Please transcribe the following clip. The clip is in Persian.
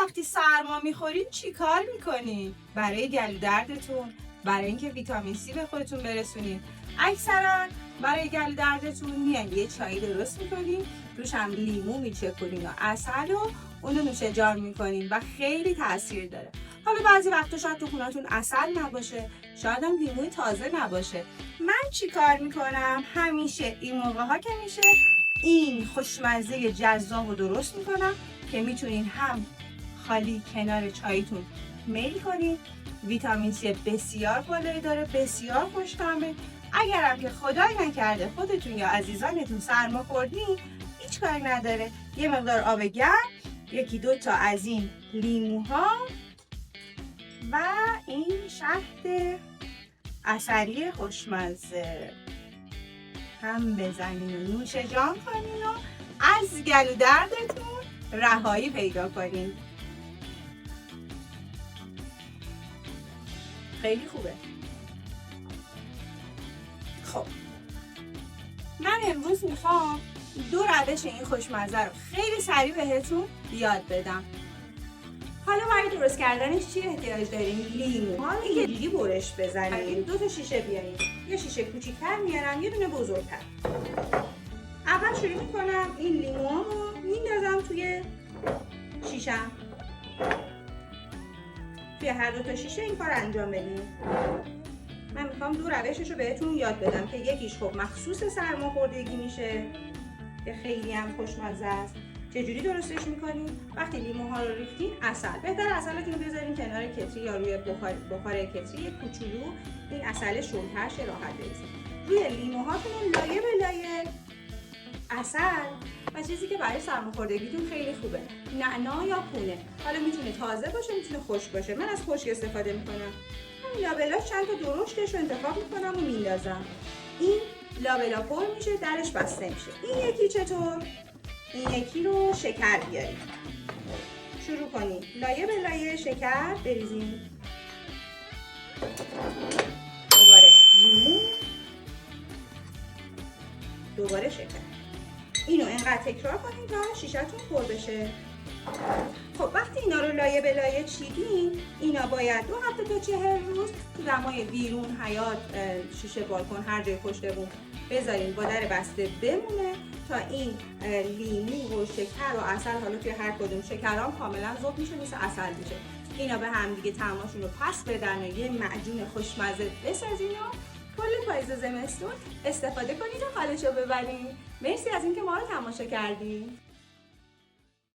وقتی سرما میخورین چی کار میکنین؟ برای گلو دردتون، برای اینکه ویتامین C به خودتون برسونین، اکثرا برای گلو دردتون میان یه چای درست میکنین، روش هم لیمو میچکونین و عسل و اونو نوش جان میکنین و خیلی تاثیر داره. حالا بعضی وقتا شاید تو خونتون عسل نباشه، شاید هم لیموی تازه نباشه. من چی کار میکنم؟ همیشه این موقع ها که میشه این خوشمزه جذاب رو درست میکنم که میتونین هم خالی کنار چایتون میل کنین. ویتامین C بسیار بالایی داره، بسیار خوش‌طعمه. اگرم که خدای نکرده خودتون یا عزیزانتون سرما خوردین، هیچ کاری نداره، یه مقدار آب گرم، یکی دو تا از این لیموها و این شهد عسلی خوشمزه هم بزنین و نوش جان کنین و از گلو دردتون رهایی پیدا کنین. خیلی خوبه. خب من امروز میخوام 2 روش این خوشمزه رو خیلی سریع بهتون یاد بدم. حالا برای درست کردنش چی احتیاج داریم؟ لیمو. یه جوری برش بزنیم. 2 تا شیشه بیاریم. یه شیشه کوچیک‌تر میارم، یه دونه بزرگتر. اول شروع میکنم این لیموامو میندازم توی شیشم. توی هر 2 تا شیشه این کار انجام بدیم. من میخوام 2 روشش رو بهتون یاد بدم که یکیش خب مخصوص سرماخوردگی میشه که خیلی هم خوشمزه است. چجوری درستش میکنیم؟ وقتی لیموها رو ریختین، عسل، بهتر عسلتون رو بذارین کنار کتری یا روی بخار کتری یه کوچولو این عسل شلتر شه راحت بریزین. روی لیموهاتون لایه به لایه عسل و چیزی که برای سرماخوردگیتون خیلی خوبه، نعنا یا پونه. حالا میتونه تازه باشه، میتونه خشک باشه. من از خشک استفاده میکنم. لابلاش چند تا درشتش رو انتخاب میکنم و میندازم. این لابلا پر میشه، درش بسته میشه. این یکی چطور؟ این یکی رو شکر بیاریم. شروع کنیم لایه به لایه شکر بریزیم. دوباره لیمو، دوباره شکر. اینو انقدر تکرار کنید تا شیشه‌تون پر بشه. خب وقتی اینا رو لایه به لایه چیدین، اینا باید 2 هفته تا 40 روز تو دمای بیرون، حیاط، شیشه بالکن، هر جای پشت بوم بذارین با در بسته بمونه تا این لیمو و شکر و عسل، حالا توی هر کدوم شکرام کاملا ذوب میشه، مثل عسل میشه. اینا به هم دیگه طعماشون رو پس بدن و یه معجون خوشمزه بسازین و کل پاییز و زمستون استفاده کنید و حالشو ببرین. مرسی از اینکه ما رو تماشا کردین.